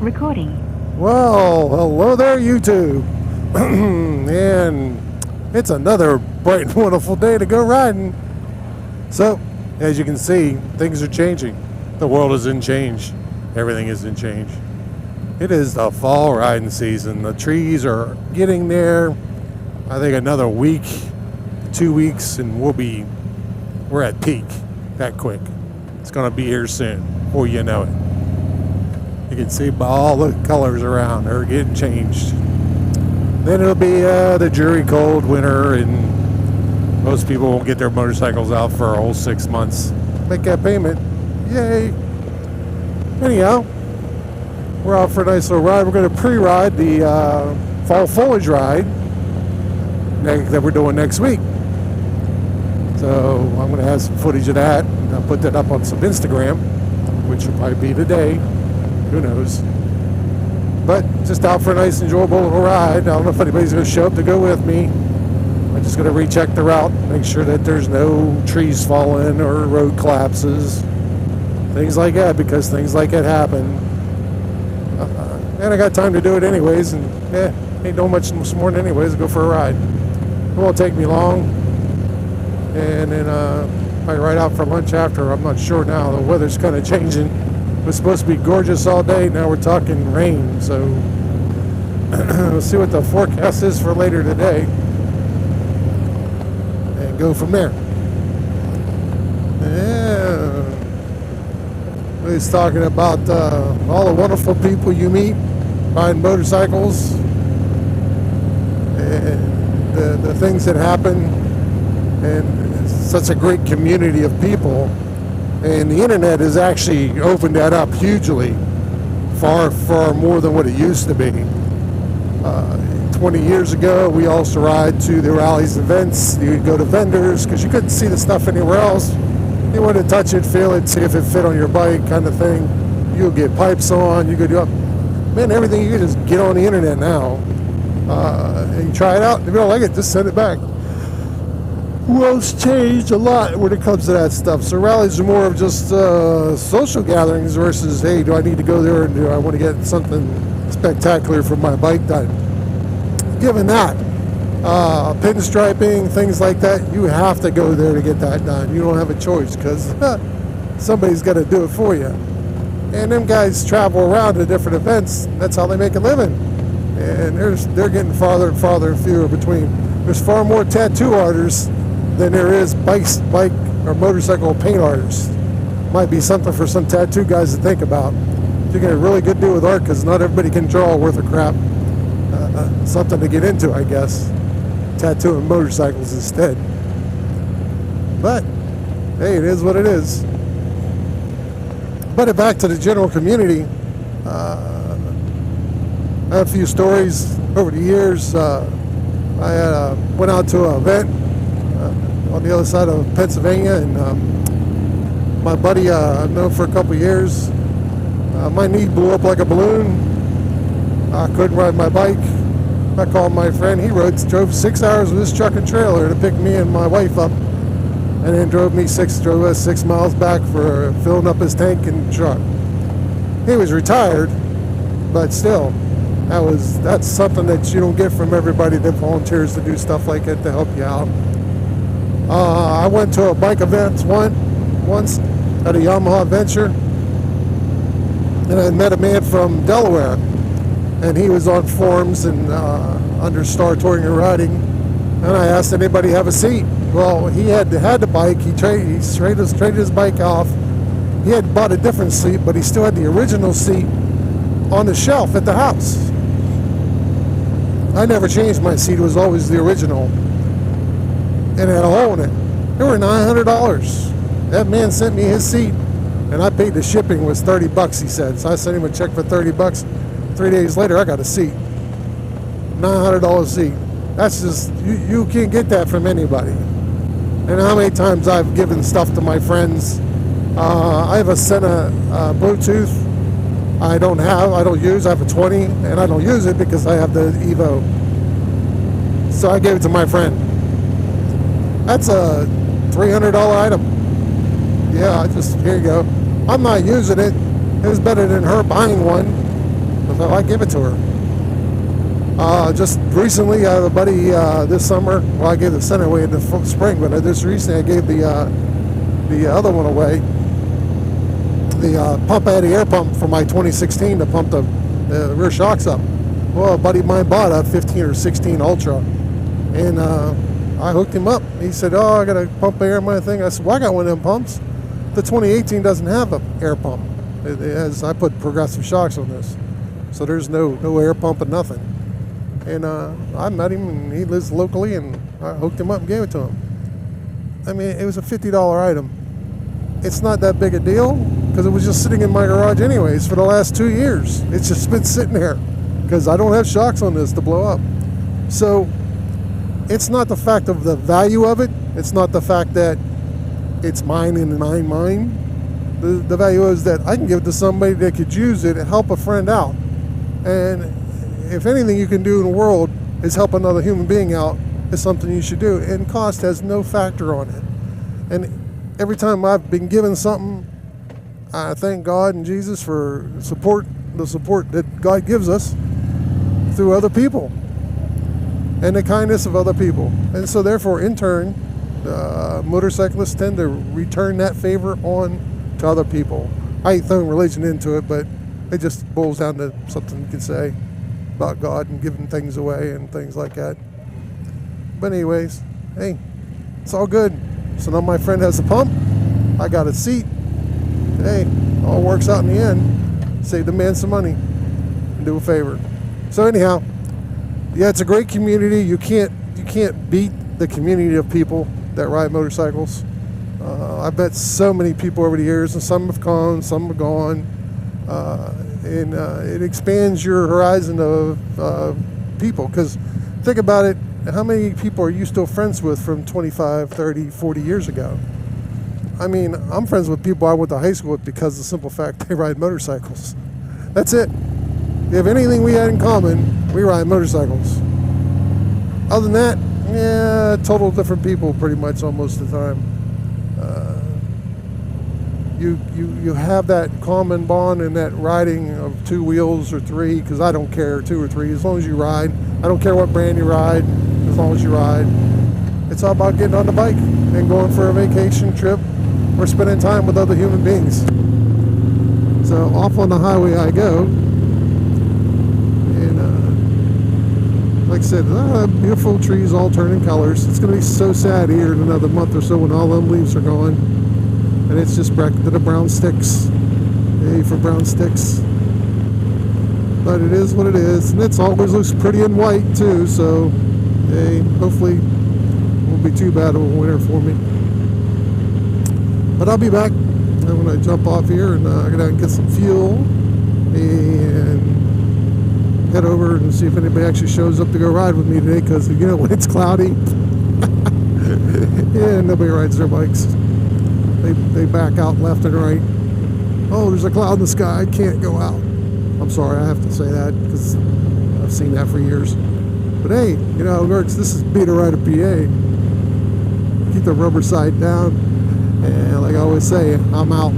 Recording. Well, hello there, YouTube. And it's another bright and wonderful day to go riding. So, as you can see, things are changing. The world is in change. Everything is in change. It is the fall riding season. The trees are getting there. I think another week, 2 weeks, and we're at peak that quick. It's going to be here soon, before you know it. You can see by all the colors around, they're getting changed. Then it'll be the dreary cold winter, and most people won't get their motorcycles out for a whole 6 months. Make that payment. Yay. Anyhow, we're out for a nice little ride. We're going to pre-ride the fall foliage ride that we're doing next week. So I'm going to have some footage of that. I'll put that up on some Instagram, which will probably be today. Who knows? But just out for a nice, enjoyable little ride. I don't know if anybody's going to show up to go with me. I'm just going to recheck the route, make sure that there's no trees falling or road collapses, things like that, because things like that happen. And I got time to do it anyways, and ain't doing much this morning anyways. Go for a ride. It won't take me long, and then probably right out for lunch after. I'm not sure now. The weather's kind of changing. It was supposed to be gorgeous all day. Now we're talking rain, so we'll see what the forecast is for later today and go from there. Yeah, he's talking about all the wonderful people you meet riding motorcycles and the things that happen, and it's such a great community of people. And the internet has actually opened that up hugely, far, far more than what it used to be. 20 years ago, we all used to ride to the rallies, events. You would go to vendors because you couldn't see the stuff anywhere else. You wanted to touch it, feel it, see if it fit on your bike, kind of thing. You would get pipes on. You could do, man, everything. You could just get on the internet now and you try it out. If you don't like it, just send it back. Well, it's changed a lot when it comes to that stuff. So rallies are more of just social gatherings versus, hey, do I need to go there and do I want to get something spectacular for my bike done? Given that, pinstriping, things like that, you have to go there to get that done. You don't have a choice because somebody's got to do it for you. And them guys travel around to different events. That's how they make a living. And they're getting farther and farther and fewer between. There's far more tattoo artists than there is bike or motorcycle paint artists. Might be something for some tattoo guys to think about. You get a really good deal with art because not everybody can draw worth of crap. Something to get into, I guess. Tattooing motorcycles instead. But hey, it is what it is. But back to the general community. I have a few stories over the years. I went out to an event on the other side of Pennsylvania, and my buddy I've known for a couple of years, my knee blew up like a balloon. I couldn't ride my bike. I called my friend. He drove 6 hours with his truck and trailer to pick me and my wife up, and then drove us 6 miles back for filling up his tank and truck. He was retired, but still, that's something that you don't get from everybody that volunteers to do stuff like that to help you out. I went to a bike event once at a Yamaha Adventure, and I met a man from Delaware, and he was on forums and under Star Touring and Riding, and I asked anybody have a seat. Well, he had the bike. He traded his bike off. He had bought a different seat, but he still had the original seat on the shelf at the house. I never changed my seat. It was always the original. And it had a hole in it. They were $900. That man sent me his seat, and I paid the shipping was $30, he said. So I sent him a check for $30. 3 days later, I got a seat. $900 seat. That's just, you can't get that from anybody. And how many times I've given stuff to my friends. I have a Sena Bluetooth. I don't use. I have a 20, and I don't use it because I have the Evo. So I gave it to my friend. That's a $300 item. Yeah, here you go. I'm not using it. It was better than her buying one. So I give it to her. Just recently, I have a buddy this summer. Well, I gave the center away in the spring, but just recently I gave the other one away. The pump, I had the air pump for my 2016 to pump the rear shocks up. Well, a buddy of mine bought a 15 or 16 Ultra, and I hooked him up. He said, "Oh, I got a pump air in my thing." I said, "Well, I got one of them pumps." The 2018 doesn't have an air pump. It has, I put progressive shocks on this, so there's no air pump and nothing. And I met him, and he lives locally, and I hooked him up and gave it to him. I mean, it was a $50 item. It's not that big a deal, because it was just sitting in my garage anyways for the last 2 years. It's just been sitting there, because I don't have shocks on this to blow up. So it's not the fact of the value of it. It's not the fact that it's mine and mine. The value is that I can give it to somebody that could use it and help a friend out. And if anything you can do in the world is help another human being out, it's something you should do. And cost has no factor on it. And every time I've been given something, I thank God and Jesus for the support that God gives us through other people and the kindness of other people. And so therefore, in turn, motorcyclists tend to return that favor on to other people. I ain't throwing religion into it, but it just boils down to something you can say about God and giving things away and things like that. But anyways, hey, it's all good. So now my friend has a pump, I got a seat. Hey, all works out in the end. Save the man some money and do a favor. So anyhow, yeah, it's a great community. You can't beat the community of people that ride motorcycles. I've met so many people over the years, and some have come, some have gone. And it expands your horizon of people, because think about it, how many people are you still friends with from 25, 30, 40 years ago? I mean, I'm friends with people I went to high school with because of the simple fact they ride motorcycles. That's it. If anything we had in common, we ride motorcycles. Other than that, yeah, total different people pretty much almost the time. You have that common bond and that riding of 2 wheels or 3, because I don't care 2 or 3, as long as you ride. I don't care what brand you ride, as long as you ride. It's all about getting on the bike and going for a vacation trip or spending time with other human beings. So off on the highway I go, and like I said, beautiful trees all turning colors. It's going to be so sad here in another month or so when all them leaves are gone. And it's just back to the brown sticks. Hey, for brown sticks. But it is what it is. And it always looks pretty and white too, so hey, hopefully it won't be too bad of a winter for me. But I'll be back. I'm going to jump off here and get out and get some fuel and head over and see if anybody actually shows up to go ride with me today, because you know when it's cloudy, yeah, nobody rides their bikes. They back out left and right. Oh, there's a cloud in the sky, I can't go out. I'm sorry, I have to say that because I've seen that for years. But hey, you know how it works. This is Be the Rider PA. Keep the rubber side down, and like I always say, I'm out.